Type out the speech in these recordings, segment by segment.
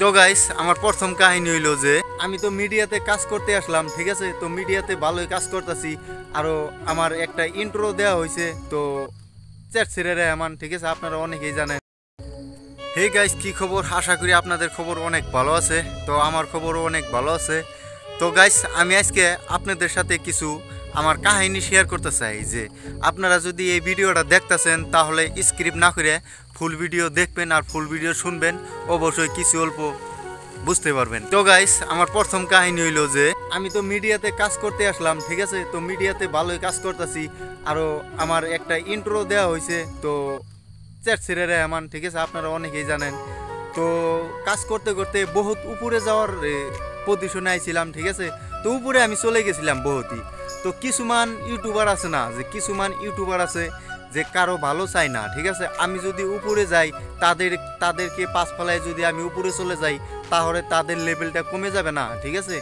তো গাইস আমার প্রথম কাহিনী হইলো যে আমি তো মিডিয়াতে কাজ করতে আসলাম, ঠিক আছে। তো মিডিয়াতে ভালোই কাজ করতেছি। আরও আমার একটা ইন্ট্রো দেওয়া হয়েছে, তো চ্যাট ছেড়ে এমন, ঠিক আছে, আপনারা অনেকেই জানেন। হে গাইস, কি খবর? আশা করি আপনাদের খবর অনেক ভালো আছে। তো আমার খবরও অনেক ভালো আছে। তো গাইস আমি আজকে আপনাদের সাথে কিছু আমার কাহিনী শেয়ার করতে চাই। যে আপনারা যদি এই ভিডিওটা দেখতেছেন তাহলে স্ক্রিপ্ট না করে ফুল ভিডিও দেখবেন আর ফুল ভিডিও শুনবেন, অবশ্যই কিছু অল্প বুঝতে পারবেন। তো গাইস আমার প্রথম কাহিনী হইলো যে আমি তো মিডিয়াতে কাজ করতে আসলাম, ঠিক আছে। তো মিডিয়াতে ভালোই কাজ করতেছি। আরও আমার একটা ইন্ট্রো দেওয়া হয়েছে, তো চ্যাট ছেড়ে এমন, ঠিক আছে, আপনারা অনেকেই জানেন। তো কাজ করতে করতে বহুত উপরে যাওয়ার পজিশনে আইছিলাম, ঠিক আছে। তো উপরে আমি চলে গেছিলাম বহুতই। তো কিছুমান ইউটিউবার আছে না, যে কিছুমান ইউটিউবার আছে যে কারো ভালো চাই না, ঠিক আছে। আমি যদি উপরে যাই, তাদেরকে পাশ ফেলায় যদি আমি উপরে চলে যাই, তাহলে তাদের লেভেলটা কমে যাবে না, ঠিক আছে।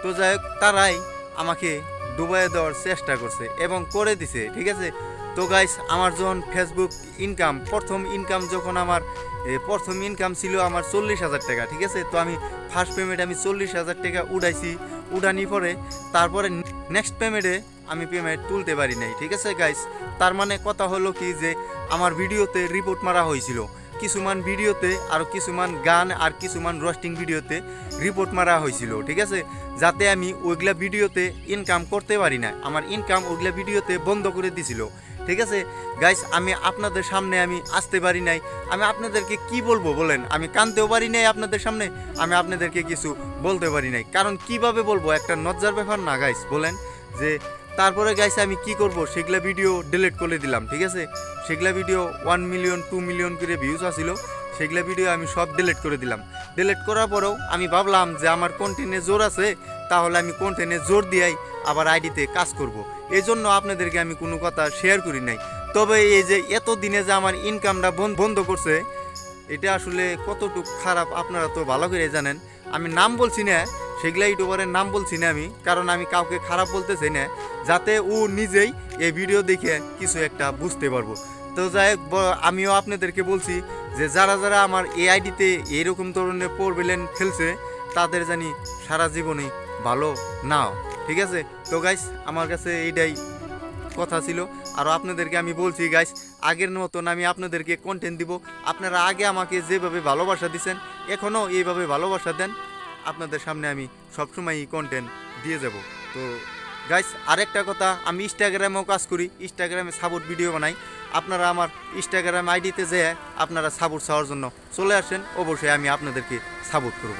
তো যাই হোক, তারাই আমাকে ডুবাইয়ে দেওয়ার চেষ্টা করছে এবং করে দিছে, ঠিক আছে। তো গাইস আমার যখন ফেসবুক ইনকাম প্রথম ইনকাম ছিল আমার 40,000 টাকা, ঠিক আছে। তো আমি ফার্স্ট পেমেন্ট আমি 40,000 টাকা উঠাইছি। উঠানি পরে তারপরে নেক্সট পেমেন্টে আমি পেমেন্ট তুলতে পারি নাই, ঠিক আছে গাইস। তার মানে কথা হলো কি যে আমার ভিডিওতে রিপোর্ট মারা হয়েছিল, কিছুমান ভিডিওতে আর কিছুমান গান আর কিছুমান রোস্টিং ভিডিওতে রিপোর্ট মারা হয়েছিল, ঠিক আছে। যাতে আমি ওইগুলা ভিডিওতে ইনকাম করতে পারি না, আমার ইনকাম ওইগুলা ভিডিওতে বন্ধ করে দিছিল, ঠিক আছে গাইস। আমি আপনাদের সামনে আমি আসতে পারি নাই। আমি আপনাদেরকে কি বলবো বলেন? আমি কানতেও পারি নাই আপনাদের সামনে, আমি আপনাদেরকে কিছু বলতে পারি নাই। কারণ কিভাবে বলবো, একটা লজ্জার ব্যাপার না গাইস, বলেন যে। তারপরে গাইস আমি কি করব, সেগুলা ভিডিও ডিলিট করে দিলাম, ঠিক আছে। সেগুলা ভিডিও 1 মিলিয়ন 2 মিলিয়ন করে ভিউজ আসছিল, সেগুলা ভিডিও আমি সব ডিলিট করে দিলাম। ডিলিট করার পরেও আমি ভাবলাম যে আমার কন্টেন্টে জোর আছে, তাহলে আমি কন্টেন্টে জোর দিয়াই আবার আইডিতে কাজ করব। এই জন্য আপনাদেরকে আমি কোনো কথা শেয়ার করি নাই। তবে এই যে এত দিনে যে আমার ইনকামটা বন্ধ করছে, এটা আসলে কতটুকু খারাপ আপনারা তো ভালো করে জানেন। আমি নাম বলছি না, সেগুলা ইউটিউবারের নাম বলছি না আমি, কারণ আমি কাউকে খারাপ বলতে চাই না, যাতে ও নিজেই এই ভিডিও দেখে কিছু একটা বুঝতে পারবো। তো যাই হোক, আমিও আপনাদেরকে বলছি যে যারা যারা আমার এই আইডিতে এইরকম ধরনের প্রবলেম ফেলছে, তাদের জানি সারা জীবনই ভালো না, ঠিক আছে। তো গাইস আমার কাছে এইটাই কথা ছিল। আর আপনাদেরকে আমি বলছি গাইস, আগের মতন আমি আপনাদেরকে কন্টেন্ট দিব। আপনারা আগে আমাকে যেভাবে ভালোবাসা দিচ্ছেন, এখনও এইভাবে ভালোবাসা দেন। আপনাদের সামনে আমি সবসময়ই কন্টেন্ট দিয়ে যাব। তো গাইস আরেকটা কথা, আমি ইনস্টাগ্রামেও কাজ করি, ইনস্টাগ্রামে সাপোর্ট ভিডিও বানাই। আপনারা আমার ইনস্টাগ্রাম আইডিতে যেয়ে আপনারা সাপোর্ট চাওয়ার জন্য চলে আসেন, অবশ্যই আমি আপনাদেরকে সাপোর্ট করব।